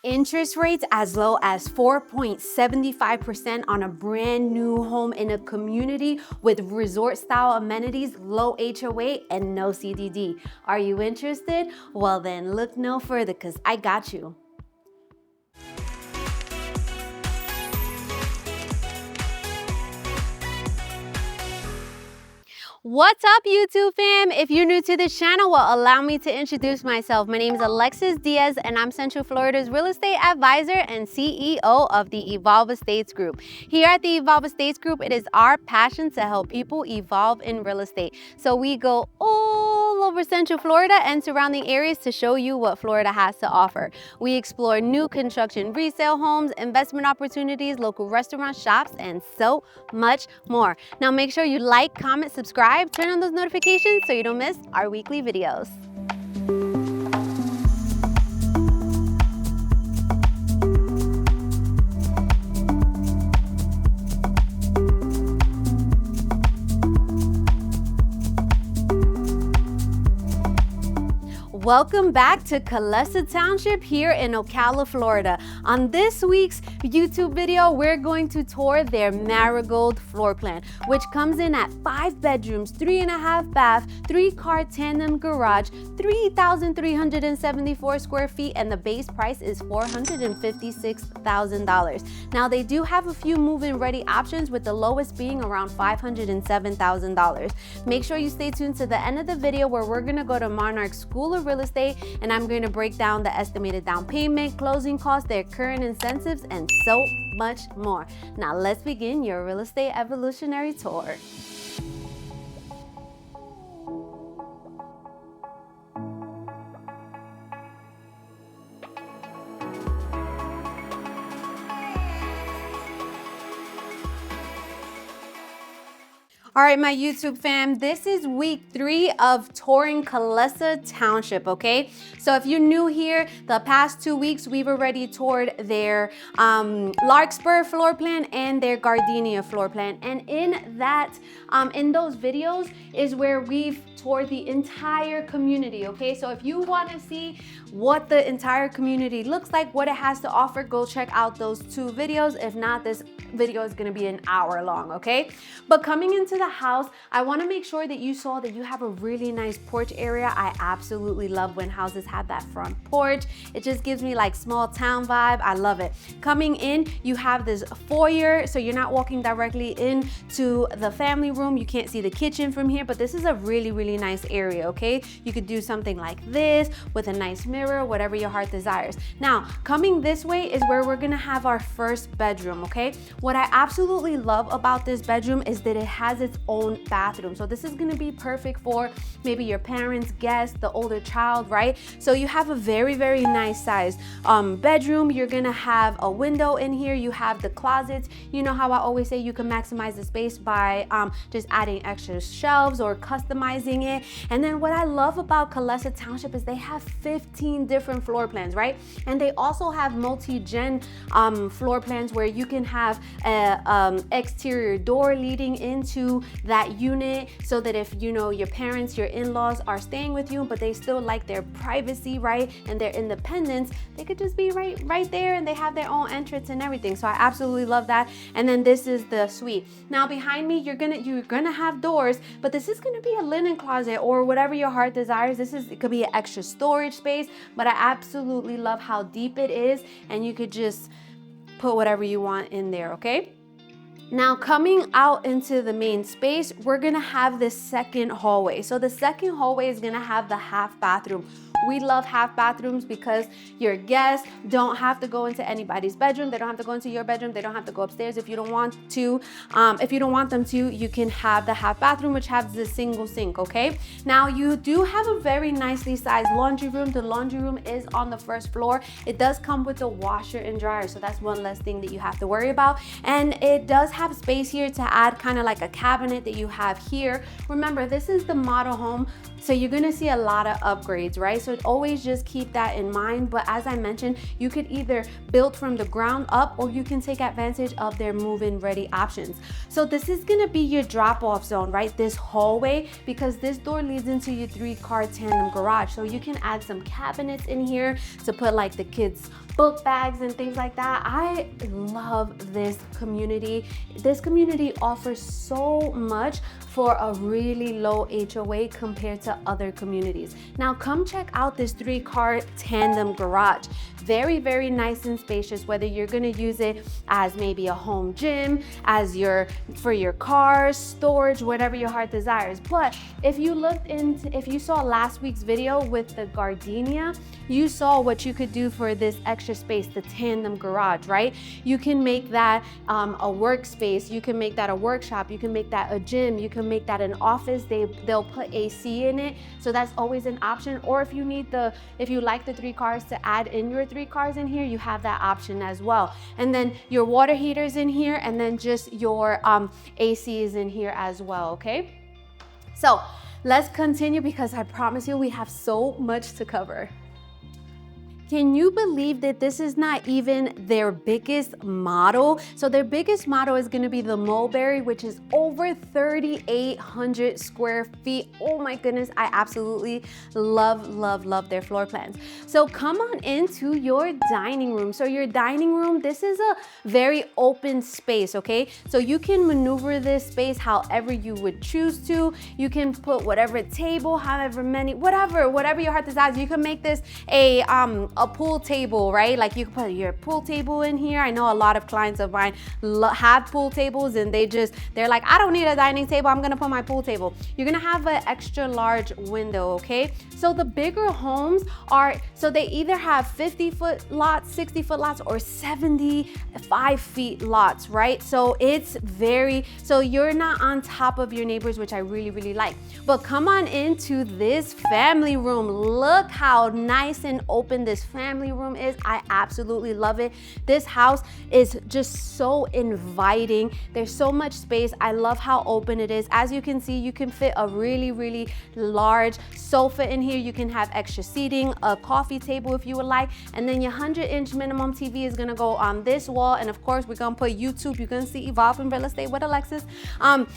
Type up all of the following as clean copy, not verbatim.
Interest rates as low as 4.75% on a brand new home in a community with resort style amenities, low HOA, and no CDD. Are you interested? Well then look no further because I got you. What's up, YouTube fam? If you're new to this channel, well, allow me to introduce myself. My name is Alexis Diaz, and I'm Central Florida's real estate advisor and CEO of the Evolve Estates Group. Here at the Evolve Estates Group, it is our passion to help people evolve in real estate. So we go all over Central Florida and surrounding areas to show you what Florida has to offer. We explore new construction, resale homes, investment opportunities, local restaurants, shops, and so much more. Now make sure you like, comment, subscribe, turn on those notifications so you don't miss our weekly videos. Welcome back to Calesa Township here in Ocala, Florida. On this week's YouTube video, we're going to tour their Marigold Floor Plan, which comes in at 5 bedrooms, 3.5 bath, 3-car tandem garage, 3,374 square feet, and the base price is $456,000. Now, they do have a few move-in ready options, with the lowest being around $507,000. Make sure you stay tuned to the end of the video, where we're gonna go to Monarch School of Real Estate, and I'm going to break down the estimated down payment, closing costs, their current incentives, and so much more. Now let's begin your real estate evolutionary tour. All right, my YouTube fam, this is week 3 of touring Calesa Township, okay? So if you're new here, the past 2 weeks, we've already toured their Larkspur floor plan and their Gardenia floor plan. And in those videos is where we've toured the entire community, okay? So if you wanna see what the entire community looks like, what it has to offer, go check out those 2 videos. If not, this video is gonna be an hour long, okay? But coming into the house, I want to make sure that you saw that you have a really nice porch area. I absolutely love when houses have that front porch. It just gives me like small town vibe. I love it. Coming in, you have this foyer, so you're not walking directly into the family room. You can't see the kitchen from here, but this is a really, really nice area, okay? You could do something like this with a nice mirror, whatever your heart desires. Now, coming this way is where we're gonna have our first bedroom, okay? What I absolutely love about this bedroom is that it has its own bathroom. So this is gonna be perfect for maybe your parents, guests, the older child, right? So you have a very, very nice size bedroom. You're gonna have a window in here. You have the closets. You know how I always say you can maximize the space by just adding extra shelves or customizing it. And then what I love about Calesa Township is they have 15 different floor plans, right? And they also have multi-gen floor plans where you can have a exterior door leading into that unit, so that if you know your parents, your in-laws are staying with you, but they still like their privacy, right, and their independence, they could just be right there, and they have their own entrance and everything. So I absolutely love that. And then this is the suite. Now behind me, you're gonna have doors, but this is gonna be a linen closet or whatever your heart desires. It could be an extra storage space, but I absolutely love how deep it is, and you could just put whatever you want in there, okay? Now coming out into the main space, we're gonna have this second hallway. So the second hallway is gonna have the half bathroom. We love half bathrooms because your guests don't have to go into anybody's bedroom. They don't have to go into your bedroom. They don't have to go upstairs if you don't want to. If you don't want them to, you can have the half bathroom, which has the single sink, okay? Now you do have a very nicely sized laundry room. The laundry room is on the first floor. It does come with a washer and dryer, so that's one less thing that you have to worry about. And it does have space here to add kind of like a cabinet that you have here. Remember, this is the model home, so you're gonna see a lot of upgrades, right? So always just keep that in mind. But as I mentioned, you could either build from the ground up, or you can take advantage of their move-in ready options. So this is gonna be your drop-off zone, right? This hallway, because this door leads into your 3-car tandem garage. So you can add some cabinets in here to put like the kids' book bags and things like that. I love this community. This community offers so much for a really low HOA compared to other communities. Now come check out this 3-car tandem garage. Very, very nice and spacious, whether you're gonna use it as maybe a home gym, as for your cars, storage, whatever your heart desires. But if you saw last week's video with the gardenia, you saw what you could do for this extra space, the tandem garage, right? You can make that a workspace, you can make that a workshop, you can make that a gym, you can make that an office. They'll put AC in it, so that's always an option. Or if you like the 3 cars to add in your 3 cars in here, you have that option as well. And then your water heaters in here, and then just your AC is in here as well, okay? So let's continue because I promise you we have so much to cover. Can you believe that this is not even their biggest model? So their biggest model is gonna be the Mulberry, which is over 3,800 square feet. Oh my goodness, I absolutely love their floor plans. So come on into your dining room. So your dining room, this is a very open space, okay? So you can maneuver this space however you would choose to. You can put whatever table, however many, whatever your heart desires. You can make this a pool table, right? Like you can put your pool table in here. I know a lot of clients of mine have pool tables and they're like, I don't need a dining table, I'm gonna put my pool table. You're gonna have an extra large window, okay? So the bigger homes so they either have 50-foot lots, 60-foot lots, or 75-feet lots, right? So so you're not on top of your neighbors, which I really like. But come on into this family room. Look how nice and open this family room is. I absolutely love it. This house is just so inviting. There's so much space. I love how open it is. As you can see, you can fit a really large sofa in here. You can have extra seating, a coffee table if you would like, and then your 100-inch minimum TV is gonna go on this wall. And of course, we're gonna put YouTube. You're gonna see Evolving Real Estate with Alexis.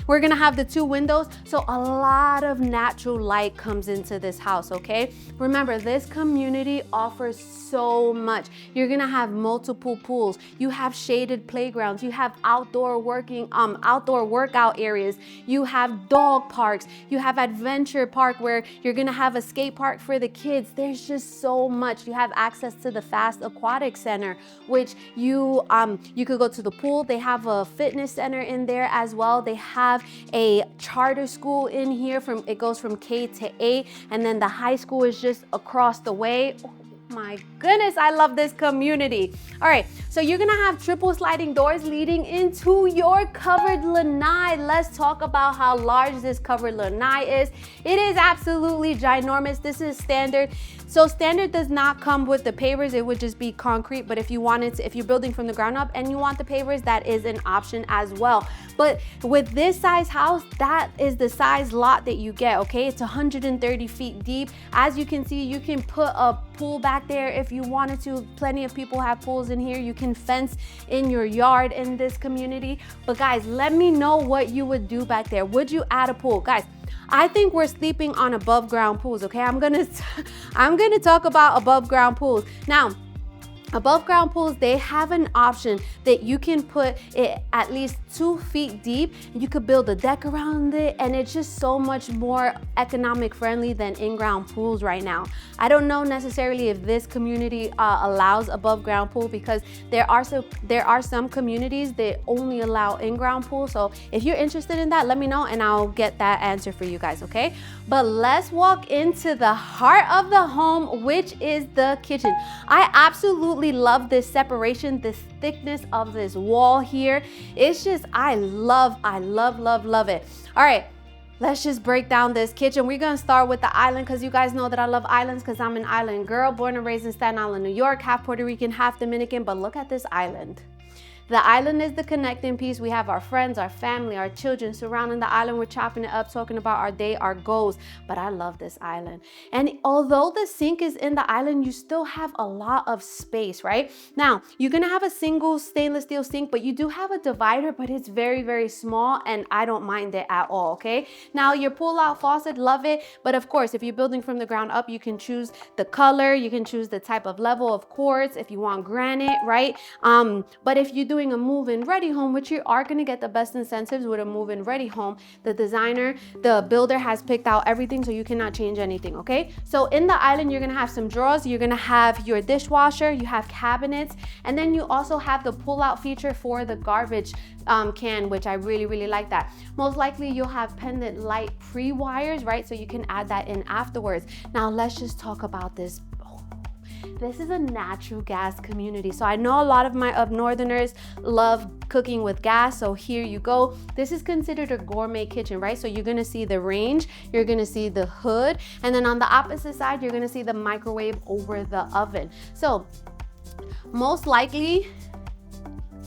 We're gonna have the 2 windows, so a lot of natural light comes into this house, okay? Remember, this community offers so much. You're gonna have multiple pools. You have shaded playgrounds. You have outdoor workout areas. You have dog parks. You have adventure park where you're gonna have a skate park for the kids. There's just so much. You have access to the Fast Aquatic Center, which you could go to the pool. They have a fitness center in there as well. They have a charter school in here. It goes from K to 8, and then the high school is just across the way. My goodness, I love this community. All right, so you're gonna have triple sliding doors leading into your covered lanai. Let's talk about how large this covered lanai is. It is absolutely ginormous. This is standard. So standard does not come with the pavers, it would just be concrete. But if you're building from the ground up and you want the pavers, that is an option as well. But with this size house, that is the size lot that you get, okay? It's 130 feet deep. As you can see, you can put a pool back there if you wanted to. Plenty of people have pools in here. You can fence in your yard in this community. But guys, let me know what you would do back there. Would you add a pool? Guys, I think we're sleeping on above ground pools, okay? I'm gonna talk about above ground pools. Now, above ground pools, they have an option that you can put it at least 2 feet deep. You could build a deck around it, and it's just so much more economic friendly than in-ground pools right now. I don't know necessarily if this community allows above ground pool, because there are some communities that only allow in-ground pools. So if you're interested in that, let me know and I'll get that answer for you guys, okay? But let's walk into the heart of the home, which is the kitchen. I absolutely love this separation, this thickness of this wall here. It's just, I love it. All right, let's just break down this kitchen. We're gonna start with the island, because you guys know that I love islands because I'm an island girl, born and raised in Staten Island, New York, half Puerto Rican, half Dominican. But look at this island. The island is the connecting piece. We have our friends, our family, our children surrounding the island. We're chopping it up, talking about our day, our goals. But I love this island. And although the sink is in the island, you still have a lot of space, right? Now, you're gonna have a single stainless steel sink, but you do have a divider, but it's very, very small, and I don't mind it at all, okay? Now, your pull-out faucet, love it. But of course, if you're building from the ground up, you can choose the color, you can choose the type of level of quartz, if you want granite, right? But if you're doing a move-in ready home, which you are gonna get the best incentives with a move-in ready home, the designer, the builder has picked out everything, so you cannot change anything, okay? So in the island, you're gonna have some drawers, you're gonna have your dishwasher, you have cabinets, and then you also have the pull-out feature for the garbage can, which I really, really like that. Most likely you'll have pendant light pre-wires, right? So you can add that in afterwards. Now let's just talk about this. This is a natural gas community. So I know a lot of my northerners love cooking with gas. So here you go. This is considered a gourmet kitchen, right? So you're gonna see the range, you're gonna see the hood, and then on the opposite side, you're gonna see the microwave over the oven. So most likely,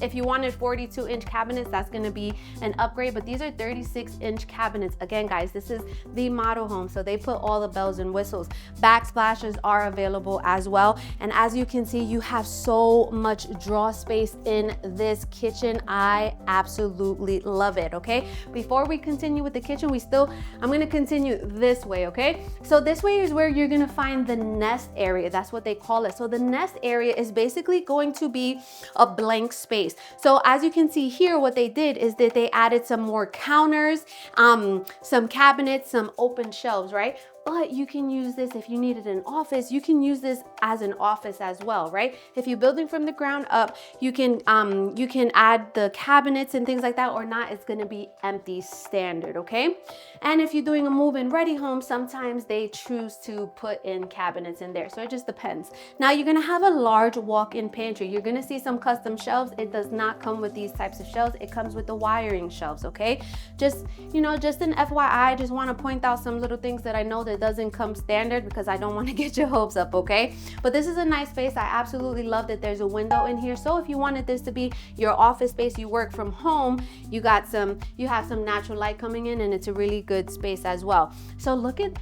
if you wanted 42-inch cabinets, that's gonna be an upgrade, but these are 36-inch cabinets. Again, guys, this is the model home, so they put all the bells and whistles. Backsplashes are available as well, and as you can see, you have so much draw space in this kitchen. I absolutely love it, okay? Before we continue with the kitchen, I'm gonna continue this way, okay? So this way is where you're gonna find the nest area. That's what they call it. So the nest area is basically going to be a blank space. So as you can see here, what they did is that they added some more counters, some cabinets, some open shelves, right? But you can use this if you needed an office. You can use this as an office as well, right? If you're building from the ground up, you can add the cabinets and things like that, or not, it's gonna be empty standard, okay? And if you're doing a move-in ready home, sometimes they choose to put in cabinets in there. So it just depends. Now you're gonna have a large walk-in pantry. You're gonna see some custom shelves. It does not come with these types of shelves. It comes with the wiring shelves, okay? Just an FYI, I just wanna point out some little things that I know that doesn't come standard, because I don't want to get your hopes up, okay? But this is a nice space. I absolutely love that there's a window in here. So if you wanted this to be your office space, you work from home, you have some natural light coming in, and it's a really good space as well. So look at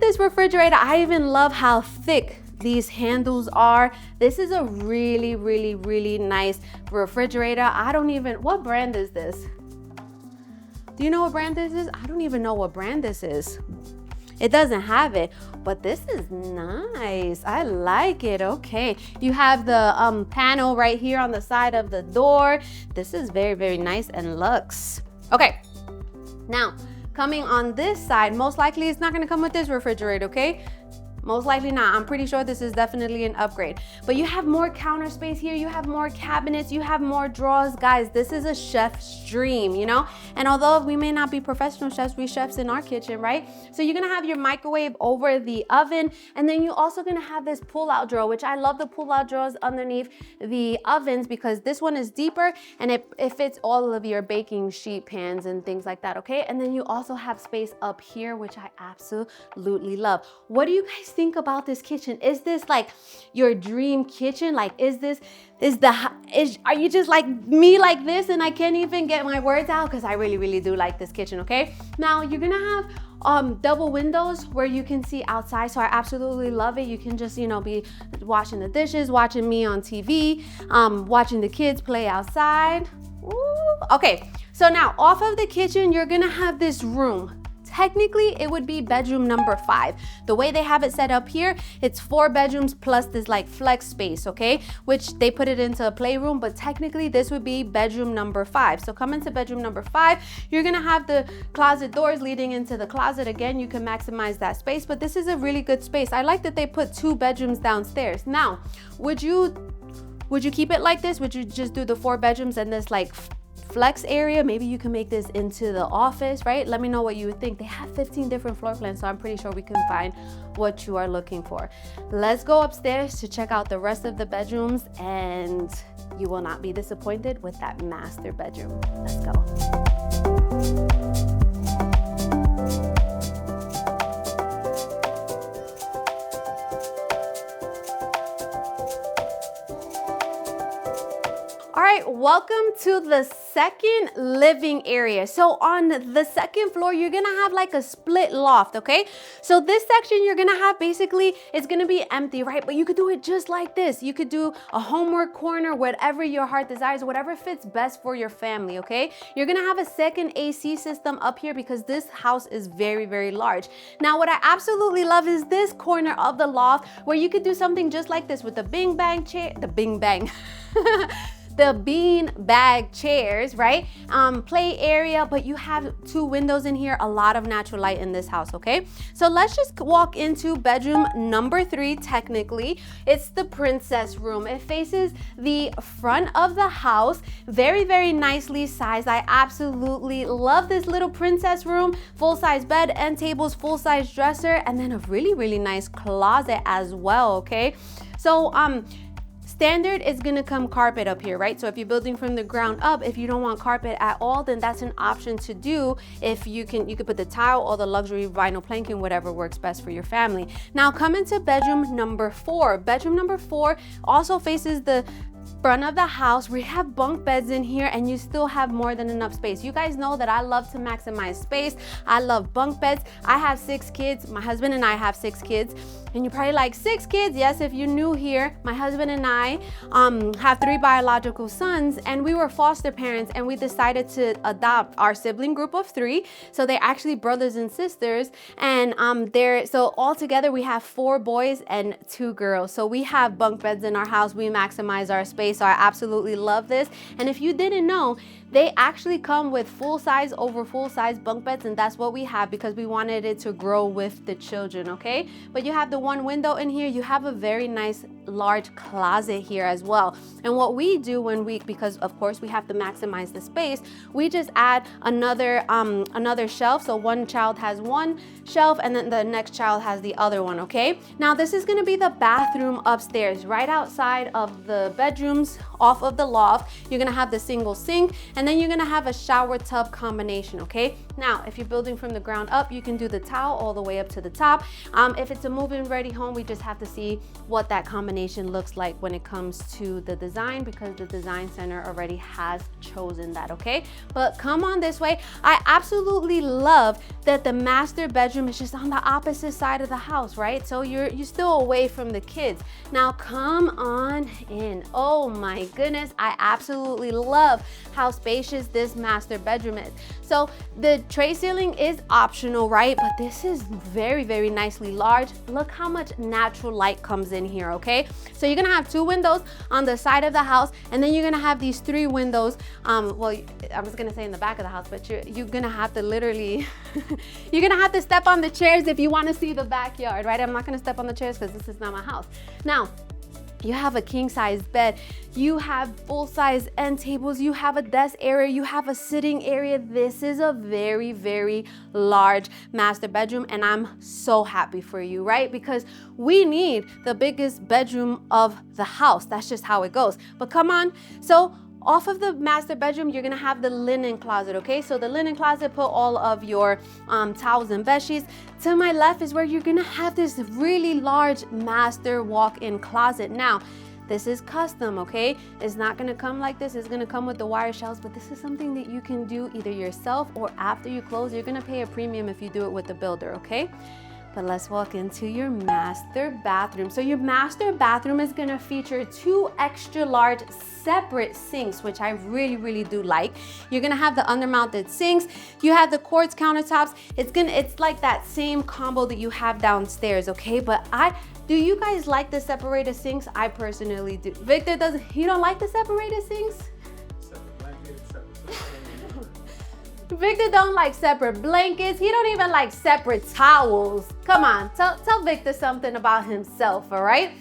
this refrigerator. I even love how thick these handles are. This is a really, really, really nice refrigerator. What brand is this? Do you know what brand this is? I don't even know what brand this is. It doesn't have it, but this is nice. I like it. Okay, you have the panel right here on the side of the door. This is very, very nice and luxe. Okay, now coming on this side, most likely it's not gonna come with this refrigerator, okay? Most likely not. I'm pretty sure this is definitely an upgrade. But you have more counter space here. You have more cabinets. You have more drawers. Guys, this is a chef's dream, you know? And although we may not be professional chefs, we chefs in our kitchen, right? So you're gonna have your microwave over the oven. And then you're also gonna have this pull-out drawer, which I love the pull-out drawers underneath the ovens, because this one is deeper and it fits all of your baking sheet pans and things like that, okay? And then you also have space up here, which I absolutely love. What do you guys think about this kitchen? Is this like your dream kitchen? Like, are you just like me like this and I can't even get my words out? Because I really, really do like this kitchen, okay? Now you're gonna have double windows where you can see outside, so I absolutely love it. You can just, be washing the dishes, watching me on TV, watching the kids play outside. Ooh. Okay, so now off of the kitchen, you're gonna have this room. Technically, it would be bedroom number 5. The way they have it set up here, it's 4 bedrooms plus this like flex space, okay? Which they put it into a playroom, but technically this would be bedroom number 5. So come into bedroom number 5, you're gonna have the closet doors leading into the closet. Again, you can maximize that space, but this is a really good space. I like that they put 2 bedrooms downstairs. Now, would you keep it like this? Would you just do the 4 bedrooms and this like flex area? Maybe you can make this into the office, right? Let me know what you would think. They have 15 different floor plans, so I'm pretty sure we can find what you are looking for. Let's go upstairs to check out the rest of the bedrooms, and you will not be disappointed with that master bedroom. Let's go. All right, welcome to the second living area. So on the second floor, you're gonna have like a split loft, okay? So this section you're gonna have basically, it's gonna be empty, right? But you could do it just like this. You could do a homework corner, whatever your heart desires, whatever fits best for your family, okay? You're gonna have a second AC system up here because this house is very, very large. Now, what I absolutely love is this corner of the loft where you could do something just like this with the bing bang chair, the bing bang. The bean bag chairs, right? Play area, but you have 2 windows in here, a lot of natural light in this house, okay? So let's just walk into bedroom number 3, technically. It's the princess room. It faces the front of the house, very, very nicely sized. I absolutely love this little princess room, full-size bed, end tables, full-size dresser, and then a really, really nice closet as well, okay? So, standard is gonna come carpet up here, right? So if you're building from the ground up, if you don't want carpet at all, then that's an option to do. If you could put the tile or the luxury vinyl planking, whatever works best for your family. Now come into bedroom number 4. Bedroom number 4 also faces the front of the house. We have bunk beds in here and you still have more than enough space. You guys know that I love to maximize space. I love bunk beds. I have 6 kids. My husband and I have 6 kids. And you're probably like, 6 kids? Yes, if you're new here, my husband and I have 3 biological sons, and we were foster parents, and we decided to adopt our sibling group of 3. So they're actually brothers and sisters. And so all together we have 4 boys and 2 girls. So we have bunk beds in our house. We maximize our space. So I absolutely love this. And if you didn't know, they actually come with full-size over full-size bunk beds, and that's what we have because we wanted it to grow with the children, okay? But you have the 1 window in here. You have a very nice large closet here as well. And what we do because of course we have to maximize the space, we just add another shelf. So one child has 1 shelf and then the next child has the other one, okay? Now this is gonna be the bathroom upstairs, right outside of the bedrooms, off of the loft. You're gonna have the single sink, and then you're gonna have a shower tub combination, okay? Now, if you're building from the ground up, you can do the tile all the way up to the top. If it's a move-in ready home, we just have to see what that combination looks like when it comes to the design because the design center already has chosen that, okay? But come on this way. I absolutely love that the master bedroom is just on the opposite side of the house, right? So you're still away from the kids. Now come on in. Oh my goodness, I absolutely love how spacious this master bedroom is. So the tray ceiling is optional, right? But this is very, very nicely large. Look how much natural light comes in here, okay? So you're gonna have 2 windows on the side of the house, and then you're gonna have these 3 windows. Well, I was gonna say in the back of the house, but you're gonna have to literally, you're gonna have to step on the chairs if you wanna see the backyard, right? I'm not gonna step on the chairs because this is not my house. Now, you have a king-size bed, you have full-size end tables, you have a desk area, you have a sitting area. This is a very, very large master bedroom, and I'm so happy for you, right? Because we need the biggest bedroom of the house. That's just how it goes. But come on, so off of the master bedroom, you're gonna have the linen closet, okay? So the linen closet, put all of your towels and bed sheets. To my left is where you're gonna have this really large master walk-in closet. Now, this is custom, okay? It's not gonna come like this. It's gonna come with the wire shelves, but this is something that you can do either yourself or after you close. You're gonna pay a premium if you do it with the builder, okay? But let's walk into your master bathroom. So your master bathroom is gonna feature 2 extra large separate sinks, which I really, really do like. You're gonna have the undermounted sinks. You have the quartz countertops. It's like that same combo that you have downstairs, okay? But do you guys like the separated sinks? I personally do. Victor you don't like the separated sinks? Victor don't like separate blankets. He don't even like separate towels. Come on, tell Victor something about himself, all right?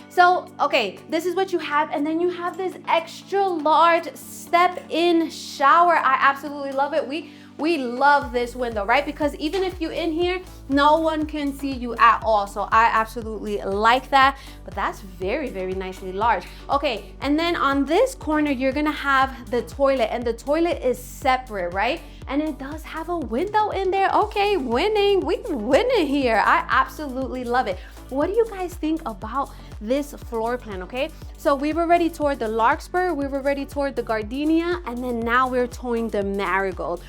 So, okay, this is what you have, and then you have this extra large step-in shower. I absolutely love it. We love this window, right? Because even if you're in here, no one can see you at all. So I absolutely like that, but that's very, very nicely large. Okay, and then on this corner, you're gonna have the toilet, and the toilet is separate, right? And it does have a window in there. Okay, winning, we winning here. I absolutely love it. What do you guys think about this floor plan, okay? So we've already toured the Larkspur, we've already toured the Gardenia, and then now we're touring the Marigold.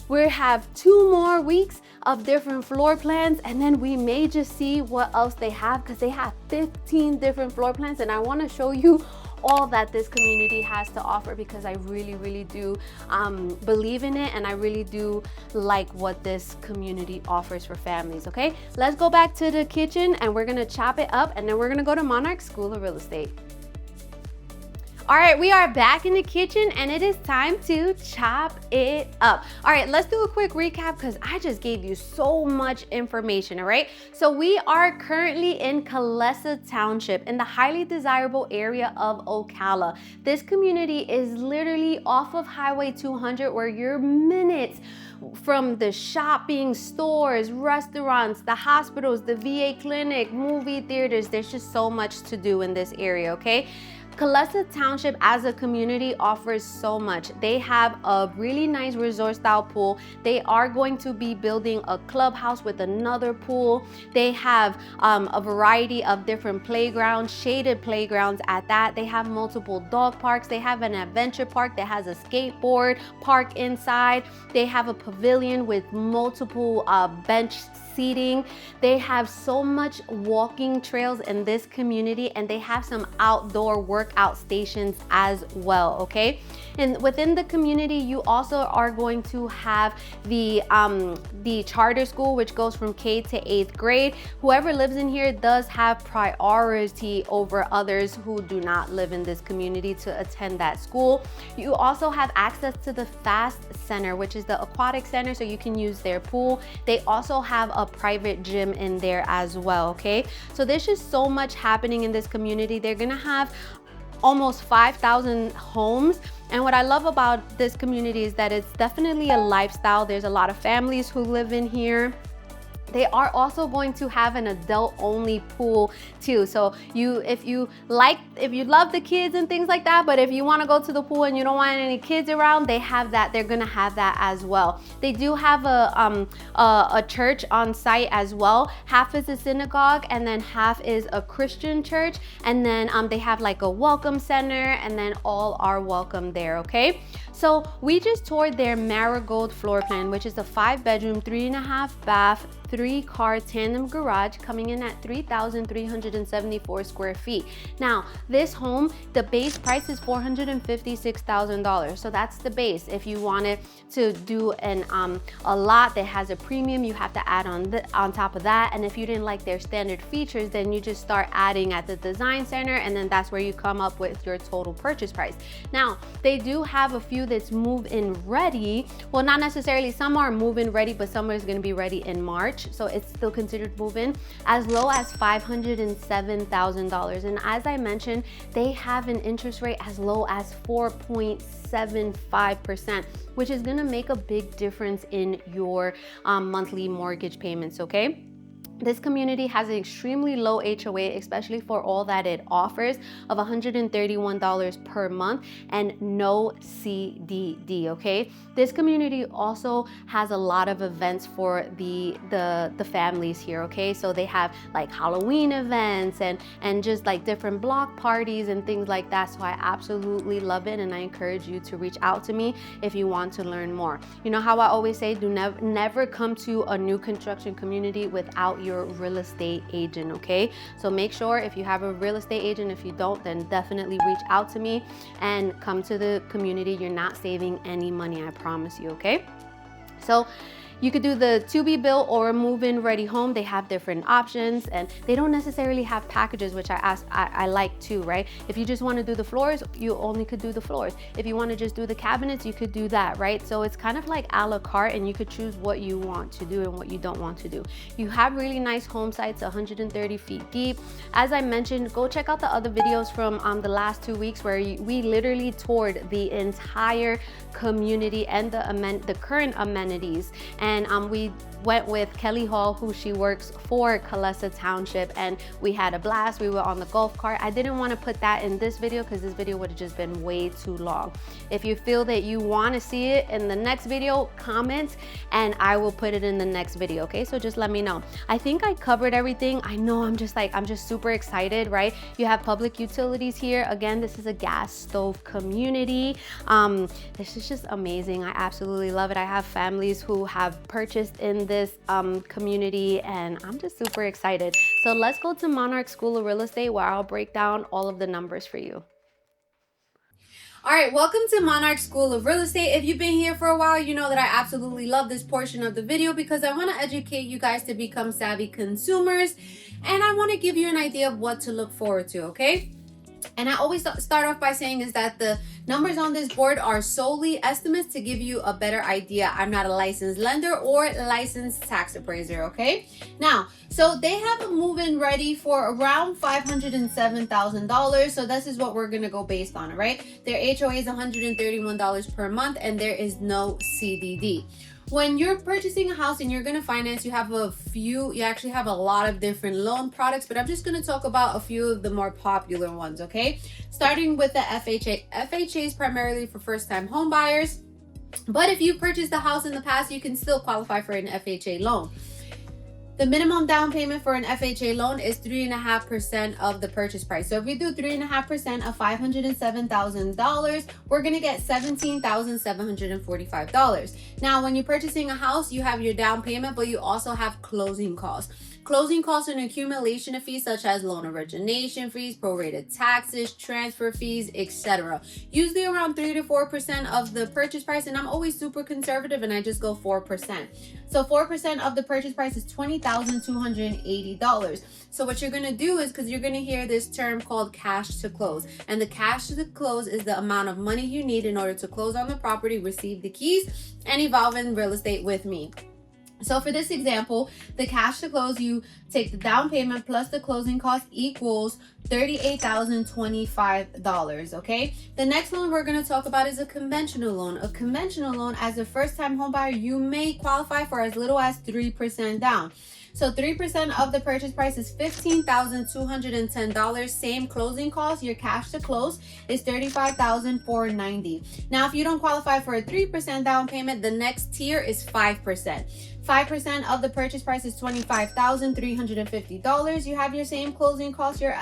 We have 2 more weeks of different floor plans, and then we may just see what else they have, because they have 15 different floor plans, and I want to show you all that this community has to offer, because I really do believe in it, and I really do like what this community offers for families. Okay, let's go back to the kitchen and we're gonna chop it up, and then we're gonna go to Monarch School of Real Estate. All right, we are back in the kitchen and it is time to chop it up. All right, let's do a quick recap, because I just gave you so much information, all right? So we are currently in Calesa Township in the highly desirable area of Ocala. This community is literally off of Highway 200, where you're minutes from the shopping, stores, restaurants, the hospitals, the VA clinic, movie theaters. There's just so much to do in this area, okay? Calesa Township as a community offers so much. They have a really nice resort style pool. They are going to be building a clubhouse with another pool. They have a variety of different playgrounds, shaded playgrounds at that. They have multiple dog parks. They have an adventure park that has a skateboard park inside. They have a pavilion with multiple bench seating. They have so much walking trails in this community, and they have some outdoor workout stations as well, okay? And within the community, you also are going to have the charter school, which goes from K to 8th grade. Whoever lives in here does have priority over others who do not live in this community to attend that school. You also have access to the FAST Center, which is the aquatic center, so you can use their pool. They also have a private gym in there as well, okay? So there's just so much happening in this community. They're gonna have almost 5,000 homes. And what I love about this community is that it's definitely a lifestyle. There's a lot of families who live in here. They are also going to have an adult only pool too. So if you love the kids and things like that, but if you want to go to the pool and you don't want any kids around, they have that. They're gonna have that as well. They do have a church on site as well. Half is a synagogue and then half is a Christian church. And then they have like a welcome center, and then all are welcome there, okay? So we just toured their Marigold Floor Plan, which is a 5-bedroom, 3.5 bath, 3-car tandem garage coming in at 3,374 square feet. Now, this home, the base price is $456,000. So that's the base. If you wanted to do a lot that has a premium, you have to add on top of that. And if you didn't like their standard features, then you just start adding at the design center, and then that's where you come up with your total purchase price. Now, they do have a few that's move-in ready. Well, not necessarily. Some are move-in ready, but some is going to be ready in March. So it's still considered move-in, as low as $507,000. And as I mentioned, they have an interest rate as low as 4.75%, which is going to make a big difference in your monthly mortgage payments, okay? This community has an extremely low HOA, especially for all that it offers, of $131 per month and no CDD, okay? This community also has a lot of events for the families here, okay? So they have like Halloween events and just like different block parties and things like that. So I absolutely love it, and I encourage you to reach out to me if you want to learn more. You know how I always say, never come to a new construction community without your real estate agent, okay? So make sure if you have a real estate agent. If you don't, then definitely reach out to me and come to the community. You're not saving any money, I promise you, okay? So you could do the to-be-built or move-in ready home. They have different options, and they don't necessarily have packages, which I like too, right? If you just want to do the floors, you only could do the floors. If you want to just do the cabinets, you could do that, right? So it's kind of like a la carte, and you could choose what you want to do and what you don't want to do. You have really nice home sites, 130 feet deep. As I mentioned, go check out the other videos from the last 2 weeks where we literally toured the entire community and the current amenities. And and we went with Kelly Hall, who she works for Calesa Township, and we had a blast. We were on the golf cart. I didn't want to put that in this video because this video would have just been way too long. If you feel that you want to see it in the next video, comment and I will put it in the next video, okay? So just let me know. I think I covered everything. I know I'm just super excited, right? You have public utilities here. Again, this is a gas stove community. This is just amazing. I absolutely love it. I have families who have purchased in this community, and I'm just super excited. So let's go to Monarch School of Real Estate, where I'll break down all of the numbers for you. All right, welcome to Monarch School of Real Estate. If you've been here for a while, you know that I absolutely love this portion of the video because I want to educate you guys to become savvy consumers, and I want to give you an idea of what to look forward to, okay? And I always start off by saying is that the numbers on this board are solely estimates to give you a better idea. I'm not a licensed lender or licensed tax appraiser, okay? Now, so they have a move-in ready for around $507,000. So this is what we're gonna go based on, right? Their HOA is $131 per month, and there is no CDD. When you're purchasing a house and you're going to finance, you actually have a lot of different loan products, but I'm just going to talk about a few of the more popular ones, okay? Starting with the FHA. FHA is primarily for first-time home buyers, but if you purchased a house in the past, you can still qualify for an FHA loan. The minimum down payment for an FHA loan is 3.5% of the purchase price. So if we do 3.5% of $507,000, we're gonna get $17,745. Now, when you're purchasing a house, you have your down payment, but you also have closing costs. Closing costs are an accumulation of fees such as loan origination fees, prorated taxes, transfer fees, etc. Usually around 3 to 4% of the purchase price, and I'm always super conservative and I just go 4%. So 4% of the purchase price is $20,280. So what you're gonna do is, because you're gonna hear this term called cash to close, and the cash to close is the amount of money you need in order to close on the property, receive the keys, and evolve in real estate with me. So for this example, the cash to close, you take the down payment plus the closing cost equals $38,025, okay? The next loan we're going to talk about is a conventional loan. A conventional loan, as a first-time home buyer, you may qualify for as little as 3% down. So 3% of the purchase price is $15,210. Same closing cost. Your cash to close is $35,490. Now, if you don't qualify for a 3% down payment, the next tier is 5%. 5% of the purchase price is $25,350. You have your same closing cost. Your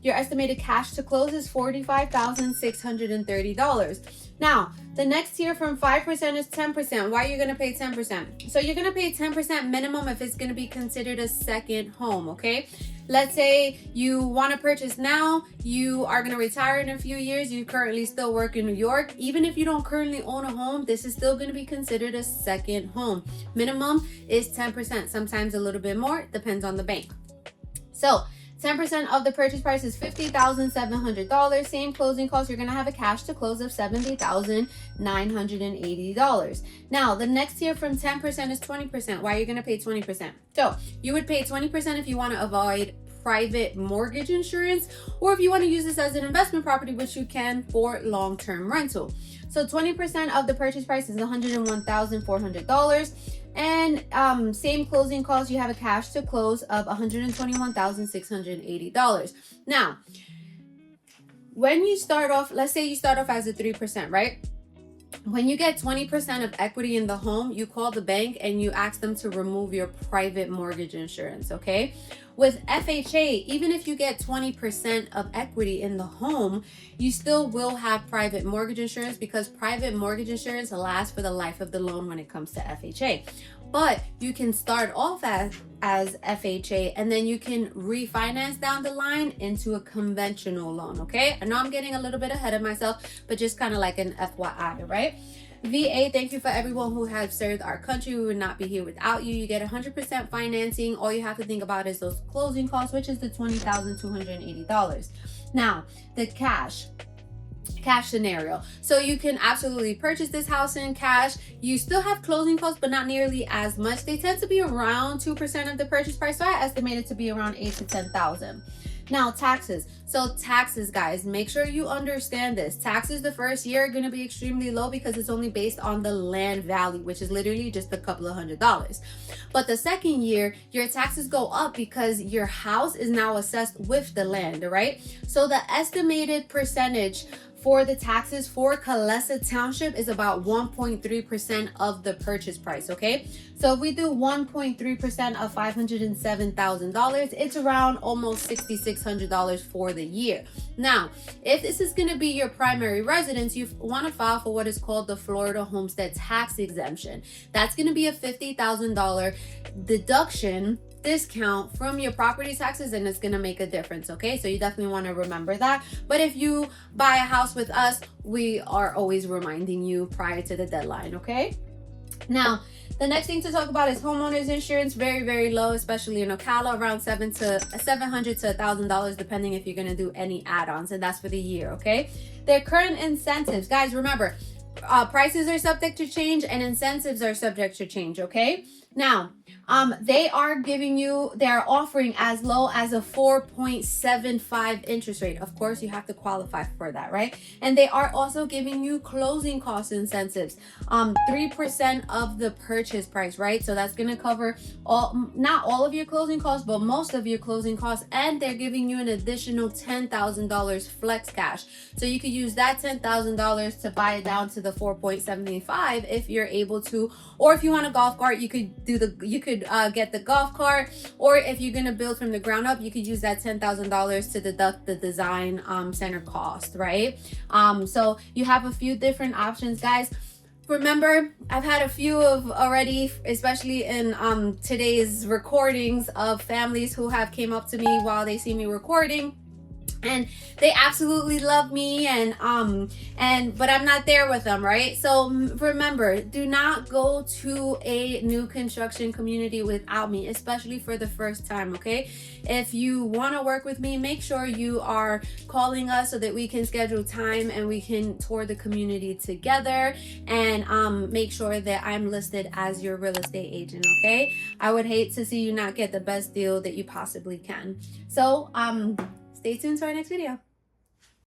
estimated cash to close is $45,630. Now, the next tier from 5% is 10%. Why are you going to pay 10%? So you're going to pay 10% minimum if it's going to be considered a second home, okay? Let's say you want to purchase now, you are going to retire in a few years, you currently still work in New York. Even if you don't currently own a home, this is still going to be considered a second home. Minimum is 10%, sometimes a little bit more, depends on the bank. So 10% of the purchase price is $50,700. Same closing cost. You're going to have a cash to close of $70,980. Now, the next tier from 10% is 20%. Why are you going to pay 20%? So you would pay 20% if you want to avoid private mortgage insurance, or if you want to use this as an investment property, which you can for long-term rental. So 20% of the purchase price is $101,400. And same closing cost, you have a cash to close of $121,680. Now, when you start off, let's say you start off as a 3%, right? When you get 20% of equity in the home, you call the bank and you ask them to remove your private mortgage insurance, okay? With FHA, even if you get 20% of equity in the home, you still will have private mortgage insurance, because private mortgage insurance lasts for the life of the loan when it comes to FHA. But you can start off as FHA, and then you can refinance down the line into a conventional loan, okay? I know I'm getting a little bit ahead of myself, but just kind of like an FYI, right? VA, thank you for everyone who has served our country. We would not be here without you. You get 100% financing. All you have to think about is those closing costs, which is the $20,280. Now, the cash scenario. So you can absolutely purchase this house in cash. You still have closing costs, but not nearly as much. They tend to be around 2% of the purchase price, so I estimate it to be around $8,000 to $10,000. Now, taxes. So taxes, guys, make sure you understand this. Taxes the first year are going to be extremely low because it's only based on the land value, which is literally just a couple of $100s. But the second year, your taxes go up because your house is now assessed with the land, right? So the estimated percentage for the taxes for Calesa Township is about 1.3% of the purchase price, okay? So if we do 1.3% of $507,000, it's around almost $6,600 for the year. Now, if this is gonna be your primary residence, you wanna file for what is called the Florida Homestead Tax Exemption. That's gonna be a $50,000 deduction discount from your property taxes, and it's gonna make a difference, okay? So you definitely want to remember that. But if you buy a house with us, we are always reminding you prior to the deadline, okay? Now, the next thing to talk about is homeowners insurance. Very, very low, especially in Ocala, around $700 to $1,000, depending if you're gonna do any add-ons, and that's for the year, okay? Their current incentives, guys, remember, prices are subject to change and incentives are subject to change, okay? Now, they are offering as low as a 4.75 interest rate. Of course, you have to qualify for that, right? And they are also giving you closing cost incentives, 3% of the purchase price, right? So that's going to cover not all of your closing costs, but most of your closing costs. And they're giving you an additional $10,000 flex cash. So you could use that $10,000 to buy it down to the 4.75 if you're able to, or if you want a golf cart, you could get the golf cart, or if you're gonna build from the ground up, you could use that $10,000 to deduct the design center cost, right? So you have a few different options, guys. Remember, I've had a few of already, especially in today's recordings, of families who have came up to me while they see me recording, and they absolutely love me, but I'm not there with them, right? So remember, do not go to a new construction community without me, especially for the first time, okay? If you want to work with me, make sure you are calling us so that we can schedule time and we can tour the community together, and make sure that I'm listed as your real estate agent, okay? I would hate to see you not get the best deal that you possibly can. So stay tuned to our next video.